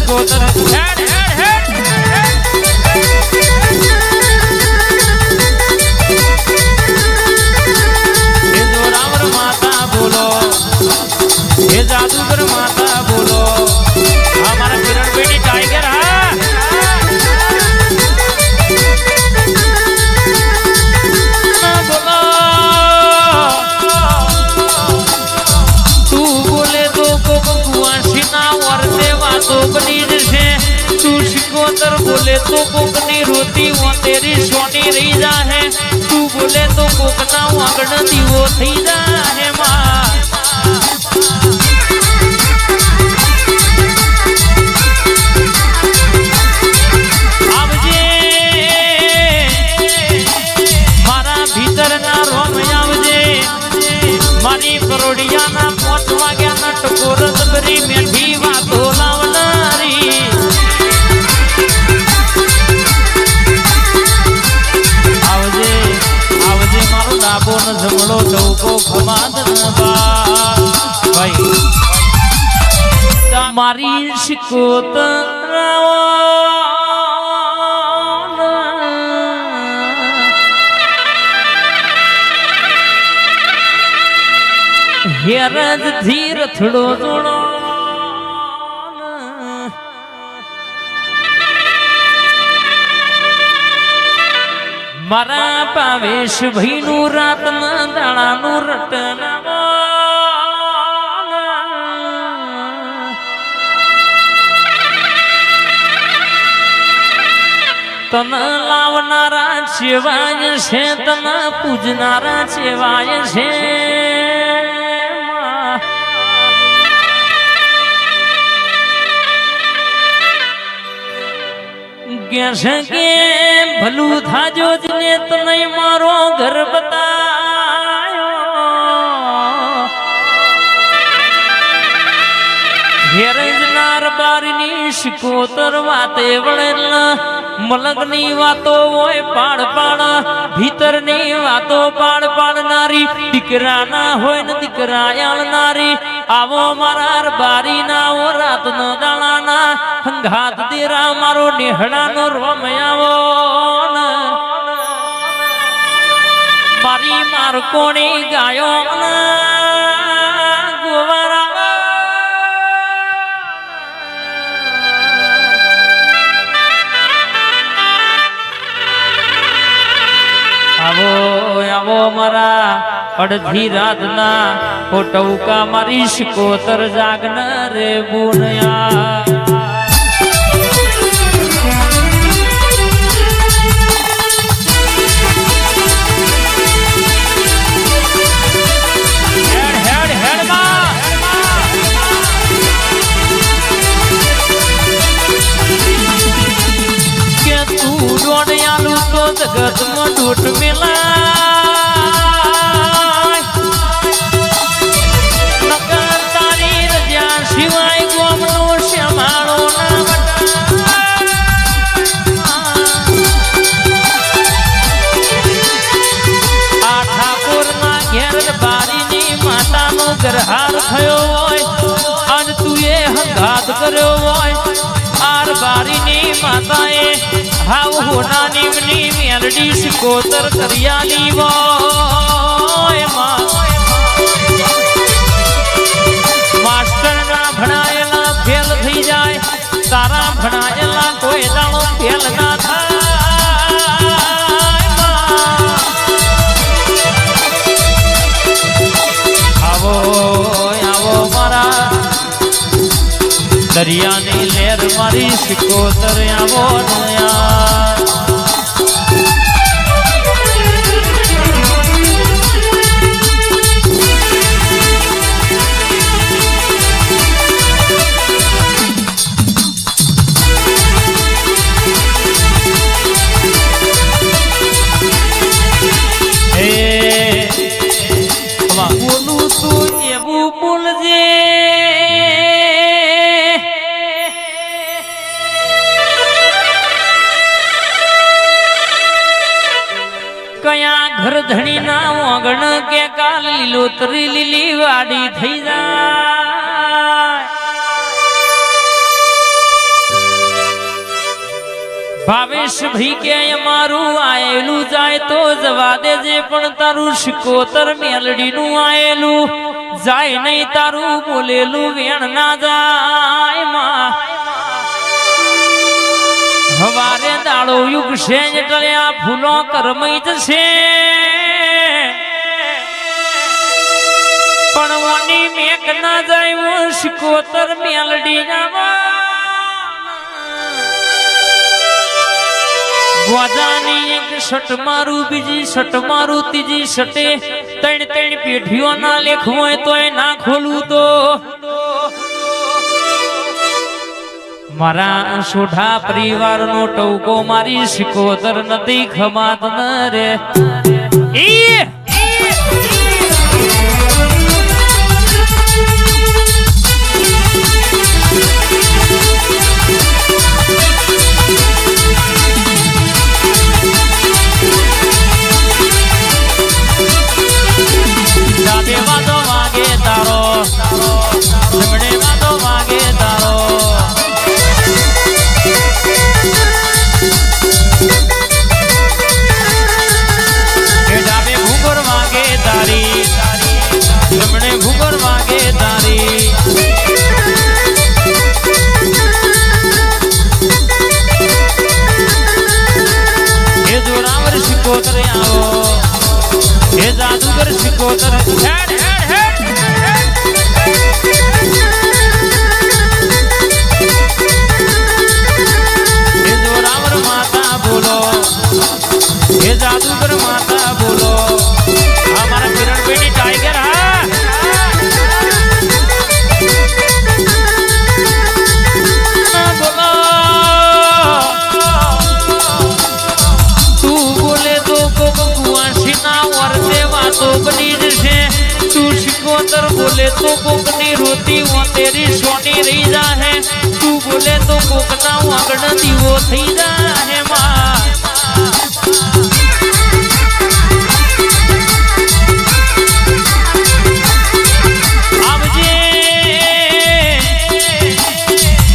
શિકોતર હેડ હેડ હેડ હે જોરાવર માતા બોલો, હે જાદુગર માતા બોલો, हमारा किरण बेटी टाइगर है बोलो तू बोले तो कुआसी ना वर्ते वातो बनी जैसे तू शिकोतर बोले तो कोकनी रोती वो तेरी सोनी रही जा है तू बोले तो कोकना वागड़ दीवो थी जा है माँ मारी करोड़िया ना पहुंचवा गया ना टकोर बरी मेठी वातो लावनारी आवजे आवजे मारो डाबो न जमड़ो डौको खमाद न बा भाई मारी शिकोतरावा हेरज धीर थोड़ो जोड़ो मारा पावेश भाई नु रात न दाड़ा नु रटना तन लावनारा सेवाय छे तन पूजनारा सेवाय छे के भलू था जो जिने तने मारो घर बतायो हेरजनार बारनी शिकोतर वाते वळेला मलगनी वातो ओय पाड़ पाड़ भीतरनी वातो पाड़ पाड़नारी दीकरा ना होय न दीकरा याळनारी आवो मारार बारी ना ओ रात न दाळाना हंगात देरा मारो नेहड़ा नो रोमयावो न मारी मार कोणी गायो न गोवारा आवो आवो मारा अड़धी रात ना फोटौका मारी शिकोतर जागना रे बुनया जगत में टूट मिला नकार तारी रजा शिवाय गोमनो श्यामालो ना आ ठाकुर ना घेर बारी नी माता नो गरहार थयो होय अन तुए हंगात कर्यो होय आर बारी नी माताए हाव होना निमनी मेलडी शिकोतर करियाली वोय मां मास्टर ना भणायेला फेल थई जाय तारा भणायेला कोई दाणो फेल ना थाय मां आवो आवो मारा दरिया ने लहर मारी शिकोतर आवो नया बोलू तू एवं बोल जे कया घर धनी ना वगण के काल लीलोतरी लीली वाड़ी थई जाय ભાવેશ ભાઈ કે અમારું આયેલું જાય તો જવા દેજે પણ તારું શિકોતર મેલડીનું આયેલું જાય નહીં તારું બોલેલું વેણ ના જાય માં હવારે દાડો યુગ છે એટલે આ ફૂલો કરમઈ જશે પણ ઓની મેક ના જાય શિકોતર મેલડી ગોજાની એક શટ મારું બીજી શટ મારું ત્રીજી શટે ત્રણ ત્રણ પેઢીઓ ના લેખ હોય તો ના ખોલું તો મારા સોઢા પરિવાર નો ટવકો મારી શિકોતર નથી ખમાત ન રે જાદુગર શિકોતર હેડ હેડ હેડ હે જોરાવર માતા બોલો હે જાદુગર માતા બોલો હમારા કિરણ બેટી ટાઈગર હા બોલો તું બોલે તો કુવાસી ના વર્તે વાતો બની જશે તું શિકોતર બોલે તો કોકની રોતી વો તેરી સોની રહી જાહે તું બોલે તો કોકના વાગડ દીવો થઈ જાહે માં આવજે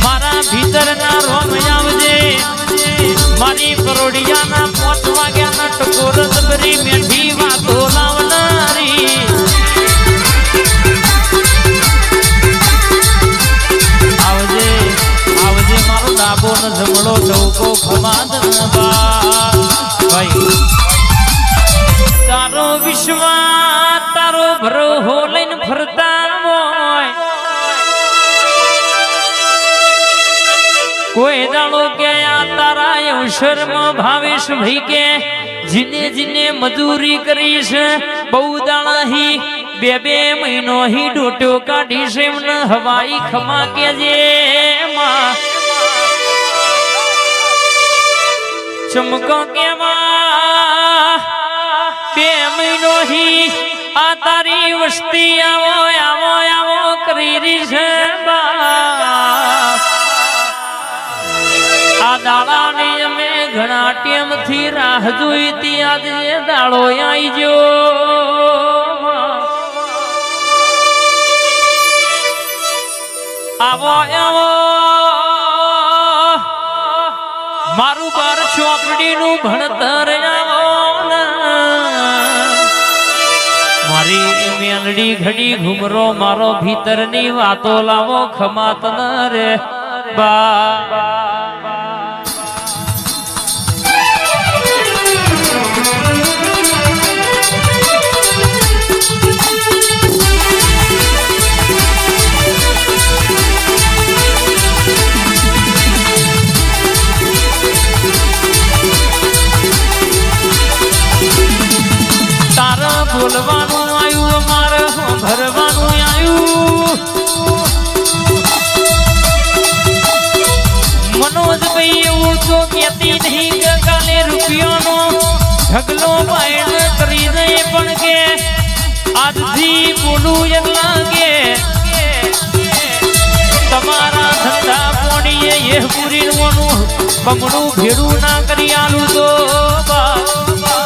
મારા ભીતરના રોમ આવજે મારી પરોડિયાના 5 વાગ્યાના ટકોર દબરી મેઠી વાતો લાવનારી આવજે આવજે મારો ડાબો ન જમણો ટવકો ખમાદ ભાઈ તારો વિશ્વાસ તારો ભરોહો લઈને ફરતા હોય કોઈ દાડો કે આ તારા અવસરમાં ભાવેશ ભાઈ કે જીને જીને મજૂરી કરીશ બહુ દાડા હી બે મહિનો હી ડોટ્યો કાઢીશ એમને હવાઈ ખમા કેજે માં ચમકો કે માં 2 મહિનો હી આ તારી વસ્તી આવો આવો આવો કરી રહી છે આ દાડાની અમે ઘણા ટેમથી રાહ જોઈ તી આજે દાડો આવી ગયો આવો આવો મારું 12 ચોપડીનું ભણતર આવો મારી મેલડી ઘડી ઘુમરો મારો ભીતરની વાતો લાવો ખમાત ન રે બા બોલવાનું આયું અમારે ભરવાનું આયું મનોજભાઈ એવું તો કહેતી નહીં કે કાલે રૂપિયાનો ઢગલો બાયણ કરી દે પણ કે આજથી બોલું એટલા કે તમારા ધંધા પોણીએ એ પૂરીનું બમણું ભેડું ના કરી આલું તો બા